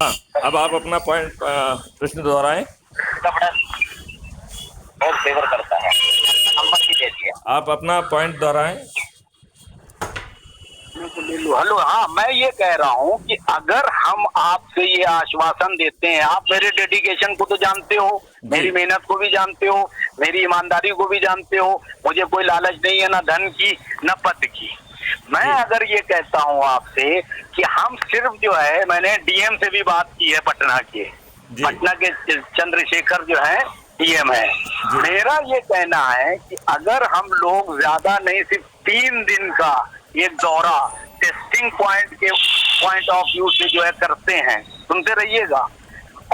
हाँ, अब आप अपना पॉइंट प्रश्न दोहराएं। बहुत फेवर करता है, नंबर भी दे दिया। आप अपना पॉइंट दोहराएं। हेलो, हाँ मैं ये कह रहा हूँ कि अगर हम आपसे ये आश्वासन देते हैं, आप मेरे डेडिकेशन को तो जानते हो, मेरी मेहनत को भी जानते हो, मेरी ईमानदारी को भी जानते हो, मुझे कोई लालच नहीं है, ना धन की न पद की। मैं अगर ये कहता हूँ आपसे कि हम सिर्फ जो है, मैंने डीएम से भी बात की है, पटना के चंद्रशेखर जो है डीएम है। मेरा ये कहना है कि अगर हम लोग ज्यादा नहीं, सिर्फ 3 दिन का एक दौरा टेस्टिंग पॉइंट ऑफ व्यू से जो है करते हैं, सुनते रहिएगा,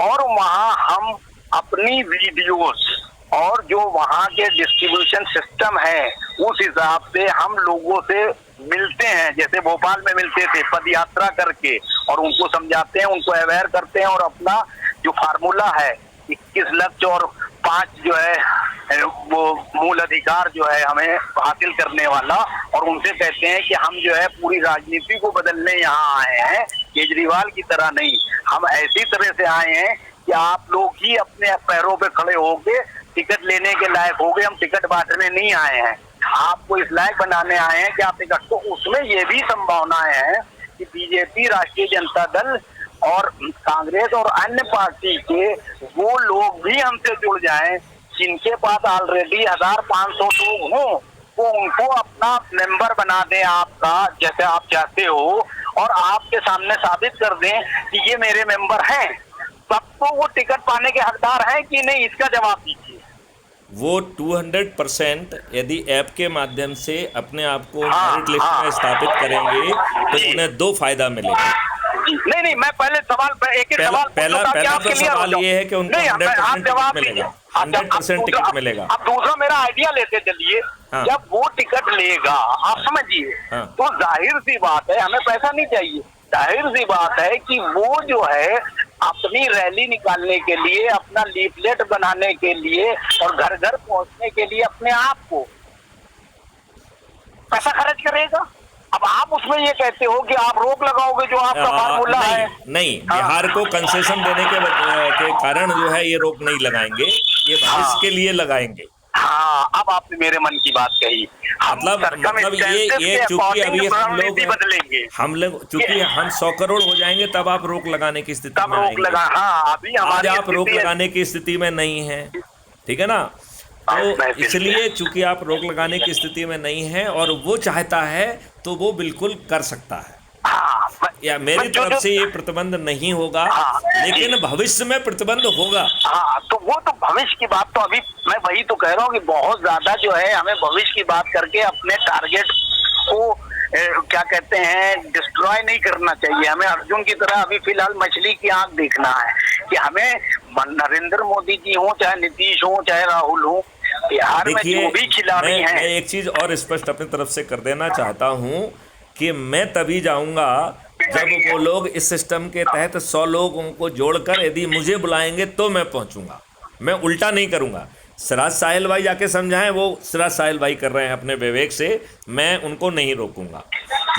और वहां हम अपनी वीडियोस और जो वहां के डिस्ट्रीब्यूशन सिस्टम है उस हिसाब से हम लोगों से मिलते हैं, जैसे भोपाल में मिलते थे, पद यात्रा करके, और उनको समझाते हैं, उनको अवेयर करते हैं, और अपना जो फार्मूला है 21 लक्ष्य और 5 जो है वो मूल अधिकार जो है हमें हासिल करने वाला, और उनसे कहते हैं कि हम जो है पूरी राजनीति को बदलने यहाँ आए हैं, केजरीवाल की तरह नहीं, हम ऐसी तरह से आए हैं कि आप लोग ही अपने पैरों पे खड़े होके टिकट लेने के लायक हो गए, हम टिकट बांटने नहीं आए हैं, आपको इस लायक बनाने आए हैं कि आप टिकट। तो उसमें ये भी संभावनाएं हैं कि बीजेपी, राष्ट्रीय जनता दल और कांग्रेस और अन्य पार्टी के वो लोग भी हमसे जुड़ जाएं जिनके पास ऑलरेडी 1500 लोग हों, वो उनको अपना मेंबर बना दें आपका, जैसे आप चाहते हो, और आपके सामने साबित कर दें कि ये मेरे मेंबर हैं, तब तो वो टिकट पाने के हकदार हैं कि नहीं, इसका जवाब दीजिए। वो 200% यदि ऐप के माध्यम से अपने आप को मेरिट लिस्ट में स्थापित करेंगे तो उन्हें 2 फायदा मिलेगा। नहीं, मैं पहले सवाल एक सवाल पहला तो सवाल ये है कि उनको 100% टिकट मिलेगा, 100% टिकट मिलेगा। अब दूसरा मेरा आइडिया लेते चलिए, जब वो टिकट लेगा, आप समझिए, तो जाहिर सी बात है, हमें पैसा नहीं चाहिए, जाहिर सी बात है कि वो जो है अपनी रैली निकालने के लिए, अपना लीफलेट बनाने के लिए और घर घर पहुंचने के लिए अपने आप को पैसा खर्च करेगा। अब आप उसमें ये कहते हो कि आप रोक लगाओगे जो आपका फार्मूला है। नहीं, बिहार को कंसेशन देने के कारण जो है ये रोक नहीं लगाएंगे, ये भविष्य के लिए लगाएंगे। हाँ, अब आपने मेरे मन की बात कही। मतलब ये चूंकि अभी हम लोग चूंकि हम 100 करोड़ हो जाएंगे तब आप रोक लगाने की स्थिति में आएंगे। अभी आज आप रोक लगाने की स्थिति में नहीं है, ठीक है ना, तो इसलिए चूंकि आप रोक लगाने की स्थिति में नहीं है और वो चाहता है तो वो बिल्कुल कर सकता है। या मेरी तरफ से ये प्रतिबंध नहीं होगा, लेकिन भविष्य में प्रतिबंध होगा। हाँ, तो वो तो भविष्य की बात, तो अभी मैं वही तो कह रहा हूँ कि बहुत ज्यादा जो है हमें भविष्य की बात करके अपने टारगेट को क्या कहते हैं डिस्ट्रॉय नहीं करना चाहिए। हमें अर्जुन की तरह अभी फिलहाल मछली की आंख देखना है कि हमें नरेंद्र मोदी जी हो, चाहे नीतीश हो, चाहे राहुल हो, बिहार में जो भी खिलाड़ी हैं। मैं एक चीज और स्पष्ट अपनी तरफ से कर देना चाहता हूँ कि मैं तभी जाऊंगा जब वो लोग इस सिस्टम के तहत 100 लोगों को जोड़कर यदि मुझे बुलाएंगे तो मैं पहुंचूंगा, मैं उल्टा नहीं करूंगा। सिराज साहिल भाई जाके समझाएं, वो सिराज साहिल भाई कर रहे हैं अपने विवेक से, मैं उनको नहीं रोकूंगा,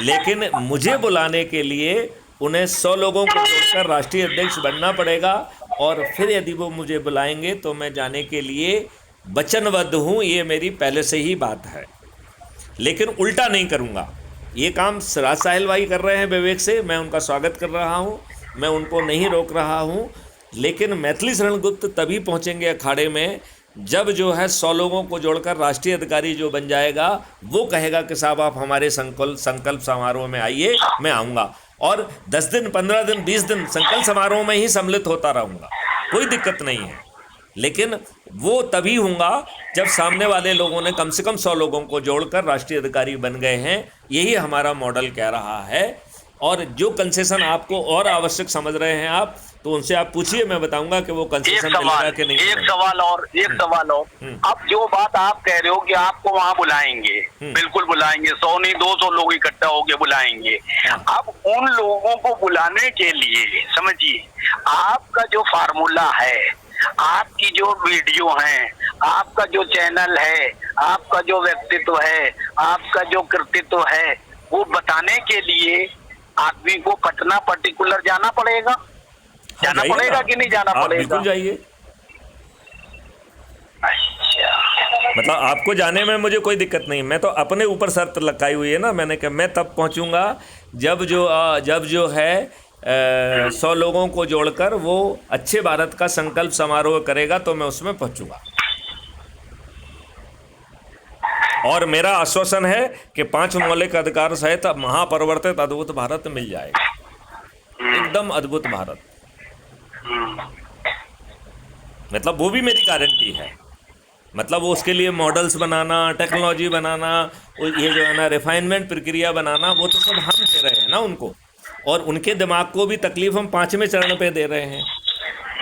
लेकिन मुझे बुलाने के लिए उन्हें 100 लोगों को जोड़कर राष्ट्रीय अध्यक्ष बनना पड़ेगा, और फिर यदि वो मुझे बुलाएंगे तो मैं जाने के लिए वचनबद्ध हूँ, ये मेरी पहले से ही बात है, लेकिन उल्टा नहीं करूँगा। ये काम सिराज साहिल भाई कर रहे हैं विवेक से, मैं उनका स्वागत कर रहा हूँ, मैं उनको नहीं रोक रहा हूँ, लेकिन मैथिली शरण गुप्त तभी पहुँचेंगे अखाड़े में जब जो है 100 लोगों को जोड़कर राष्ट्रीय अधिकारी जो बन जाएगा वो कहेगा कि साहब आप हमारे संकल्प समारोह में आइए, मैं आऊँगा, और 10 दिन, 15 दिन, 20 दिन संकल्प समारोह में ही सम्मिलित होता रहूँगा, कोई दिक्कत नहीं है। लेकिन वो तभी होगा जब सामने वाले लोगों ने कम से कम 100 लोगों को जोड़कर राष्ट्रीय अधिकारी बन गए हैं। यही हमारा मॉडल कह रहा है, और जो कंसेशन आपको और आवश्यक समझ रहे हैं आप, तो उनसे आप पूछिए, मैं बताऊंगा कि वो कंसेशन मिलेगा कि नहीं। एक सवाल और अब जो बात आप कह रहे हो कि आपको वहां बुलाएंगे, बिल्कुल बुलाएंगे, 100 नहीं 200 लोग इकट्ठा होके बुलाएंगे। अब उन लोगों को बुलाने के लिए समझिए आपका जो फार्मूला है, आपकी जो वीडियो है, आपका जो चैनल है, आपका जो व्यक्तित्व है, आपका जो कृतित्व है, वो बताने के लिए आदमी को पटना पर्टिकुलर जाना पड़ेगा। जाना जाइए पड़ेगा ना। कि नहीं जाना आप पड़ेगा? बिल्कुल जाइए। अच्छा, मतलब आपको जाने में मुझे कोई दिक्कत नहीं, मैं तो अपने ऊपर शर्त लगाई हुई है ना, मैंने कहा मैं तब पहुंचूंगा जब जो है 100 लोगों को जोड़कर वो अच्छे भारत का संकल्प समारोह करेगा, तो मैं उसमें पहुंचूंगा। और मेरा आश्वासन है कि 5 मौलिक अधिकार सहित महापरिवर्तित अद्भुत भारत मिल जाएगा, एकदम अद्भुत भारत। मतलब वो भी मेरी गारंटी है। मतलब वो उसके लिए मॉडल्स बनाना, टेक्नोलॉजी बनाना, ये जो है ना रिफाइनमेंट प्रक्रिया बनाना, वो तो सब हम दे रहे हैं ना उनको। और उनके दिमाग को भी तकलीफ हम 5वें चरण पे दे रहे हैं।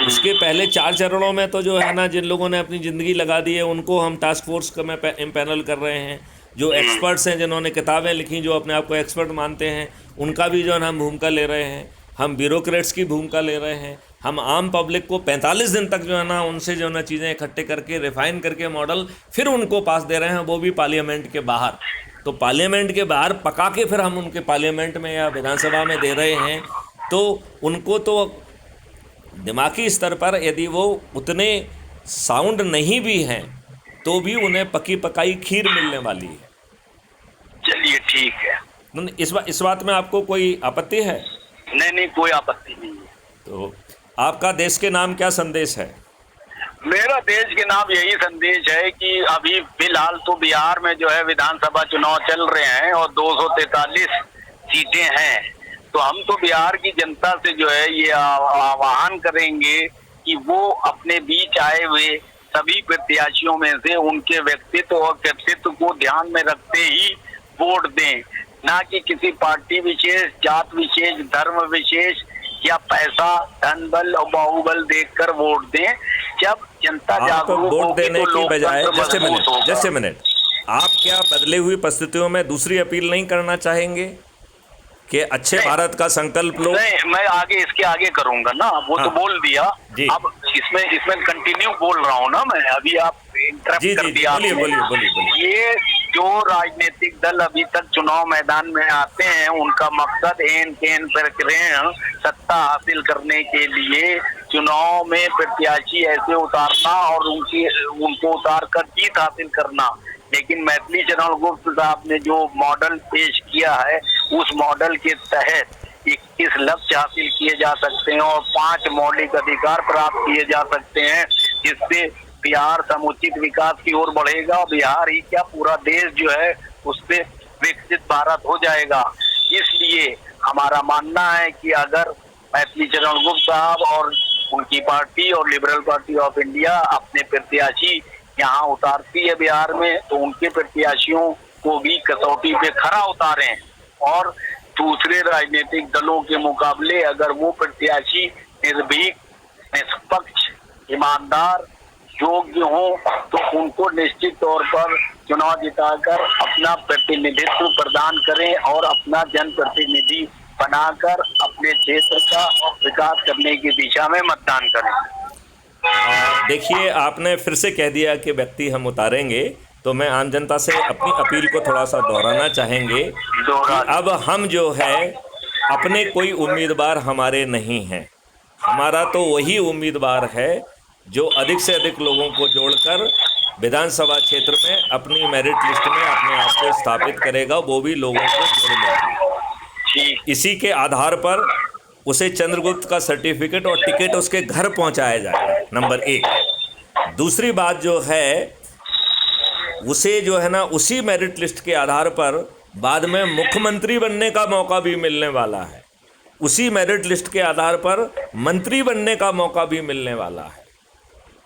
उसके पहले 4 चरणों में तो जो है ना, जिन लोगों ने अपनी ज़िंदगी लगा दी है उनको हम टास्क फोर्स का में इम्पैनल कर रहे हैं। जो एक्सपर्ट्स हैं, जिन्होंने किताबें लिखी, जो अपने आप को एक्सपर्ट मानते हैं, उनका भी जो है ना हम भूमिका ले रहे हैं। हम ब्यूरोक्रेट्स की भूमिका ले रहे हैं। हम आम पब्लिक को 45 दिन तक जो है ना उनसे जो है ना चीज़ें इकट्ठे करके रिफाइन करके मॉडल फिर उनको पास दे रहे हैं, वो भी पार्लियामेंट के बाहर। तो पार्लियामेंट के बाहर पका के फिर हम उनके पार्लियामेंट में या विधानसभा में दे रहे हैं। तो उनको तो दिमागी स्तर पर यदि वो उतने साउंड नहीं भी हैं तो भी उन्हें पकी पकाई खीर मिलने वाली है। चलिए ठीक है। इस बात में आपको कोई आपत्ति है? नहीं, कोई आपत्ति नहीं है। तो आपका देश के नाम क्या संदेश है? मेरा देश के नाम यही संदेश है कि अभी फिलहाल तो बिहार में जो है विधानसभा चुनाव चल रहे हैं और 243 सीटें हैं। तो हम तो बिहार की जनता से जो है ये आह्वान करेंगे कि वो अपने बीच आए हुए सभी प्रत्याशियों में से उनके व्यक्तित्व और कृतित्व को ध्यान में रखते ही वोट दें, ना कि किसी पार्टी विशेष, जात विशेष, धर्म विशेष या पैसा, धन बल और बाहुबल देखकर वोट दें। जब जनता जागरूक वोट होगी देने तो की बजाय लोकतंत्र मजबूत होगा। जस्ट ए मिनट, आप क्या बदले हुई परिस्थितियों में दूसरी अपील नहीं करना चाहेंगे कि अच्छे भारत का संकल्प लो? नहीं, मैं इसके आगे करूंगा ना, वो तो बोल दिया। अब इसमें कंटिन्यू बोल रहा हूँ ना मैं, अभी आप इंटरप्ट कर दिया। बोलिए। ये जो राजनीतिक दल अभी तक चुनाव मैदान में आते हैं, उनका मकसद एन केन प्रक्रिया सत्ता हासिल करने के लिए चुनाव में प्रत्याशी ऐसे उतारना और उनको उतार कर जीत हासिल करना। लेकिन मैथिली चरण गुप्त साहब ने जो मॉडल पेश किया है, उस मॉडल के तहत 21 लक्ष्य हासिल किए जा सकते हैं और 5 मौलिक अधिकार प्राप्त किए जा सकते हैं, जिससे बिहार समुचित विकास की ओर बढ़ेगा। बिहार ही क्या, पूरा देश जो है उससे विकसित भारत हो जाएगा। इसलिए हमारा मानना है कि अगर मैथिली चरण गुप्त साहब और उनकी पार्टी और लिबरल पार्टी ऑफ इंडिया अपने प्रत्याशी यहाँ उतारती है बिहार में, तो उनके प्रत्याशियों को भी कसौटी पे खरा उतारें और दूसरे राजनीतिक दलों के मुकाबले अगर वो प्रत्याशी निर्भीक, निष्पक्ष, ईमानदार, योग्य हो, तो उनको निश्चित तौर पर चुनाव जिताकर अपना प्रतिनिधित्व प्रदान करें और अपना जनप्रतिनिधि बनाकर अपने क्षेत्र का विकास करने की दिशा में मतदान करें। देखिए, आपने फिर से कह दिया कि व्यक्ति हम उतारेंगे, तो मैं आम जनता से अपनी अपील को थोड़ा सा दोहराना चाहेंगे कि अब हम जो है अपने कोई उम्मीदवार हमारे नहीं हैं। हमारा तो वही उम्मीदवार है जो अधिक से अधिक लोगों को जोड़कर विधानसभा क्षेत्र में अपनी मेरिट लिस्ट में अपने आप को स्थापित करेगा, वो भी लोगों को जोड़ेगा। इसी के आधार पर उसे चंद्रगुप्त का सर्टिफिकेट और टिकट उसके घर पहुंचाया जाएगा, नंबर 1। दूसरी बात जो है, उसे जो है ना उसी मेरिट लिस्ट के आधार पर बाद में मुख्यमंत्री बनने का मौका भी मिलने वाला है। उसी मेरिट लिस्ट के आधार पर मंत्री बनने का मौका भी मिलने वाला है।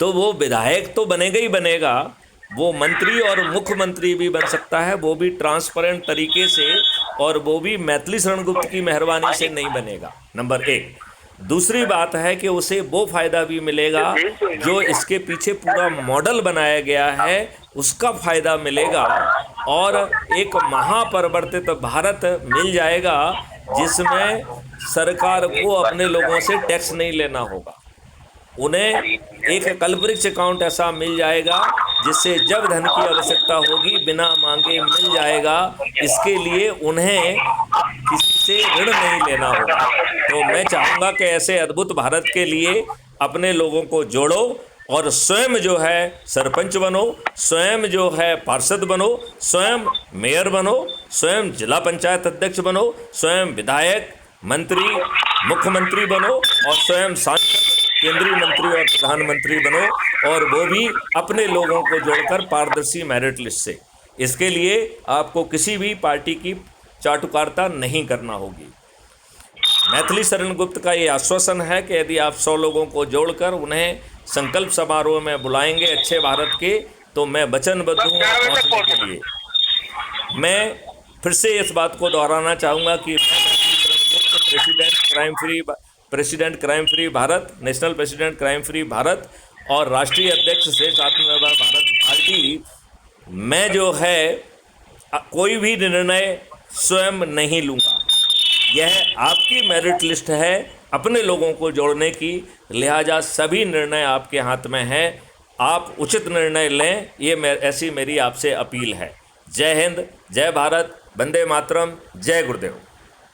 तो वो विधायक तो बनेगा ही बनेगा, वो मंत्री और मुख्यमंत्री भी बन सकता है, वो भी ट्रांसपेरेंट तरीके से, और वो भी मैथिली शरण गुप्त की मेहरबानी से नहीं बनेगा, नंबर 1। दूसरी बात है कि उसे वो फ़ायदा भी मिलेगा जो इसके पीछे पूरा मॉडल बनाया गया है, उसका फ़ायदा मिलेगा, और एक महापरिवर्तित भारत मिल जाएगा जिसमें सरकार को अपने लोगों से टैक्स नहीं लेना होगा। उन्हें एक कल्पवृक्ष अकाउंट ऐसा मिल जाएगा जिससे जब धन की आवश्यकता होगी बिना मांगे मिल जाएगा। इसके लिए उन्हें किसी से ऋण नहीं लेना होगा। तो मैं चाहूँगा कि ऐसे अद्भुत भारत के लिए अपने लोगों को जोड़ो और स्वयं जो है सरपंच बनो, स्वयं जो है पार्षद बनो, स्वयं मेयर बनो, स्वयं जिला पंचायत अध्यक्ष बनो, स्वयं विधायक, मंत्री, मुख्यमंत्री बनो और स्वयं सांसद, केंद्रीय मंत्री और प्रधानमंत्री बनो, और वो भी अपने लोगों को जोड़कर पारदर्शी मेरिट लिस्ट से। इसके लिए आपको किसी भी पार्टी की चाटुकारिता नहीं करना होगी। मैथिली शरण गुप्त का ये आश्वासन है कि यदि आप 100 लोगों को जोड़कर उन्हें संकल्प समारोह में बुलाएंगे अच्छे भारत के, तो मैं वचनबद्ध हूँ पहुँचने के लिए। मैं फिर से इस बात को दोहराना चाहूँगा कि president crime free Bharat, national president crime free Bharat और राष्ट्रीय अध्यक्ष श्रेष्ठ आत्मनिर्भर भारत पार्टी, मैं जो है कोई भी निर्णय स्वयं नहीं लूँगा। यह आपकी मेरिट लिस्ट है अपने लोगों को जोड़ने की, लिहाजा सभी निर्णय आपके हाथ में हैं। आप उचित निर्णय लें, ये ऐसी मेरी आपसे अपील है। जय हिंद, जय भारत, वंदे मातरम, जय गुरुदेव।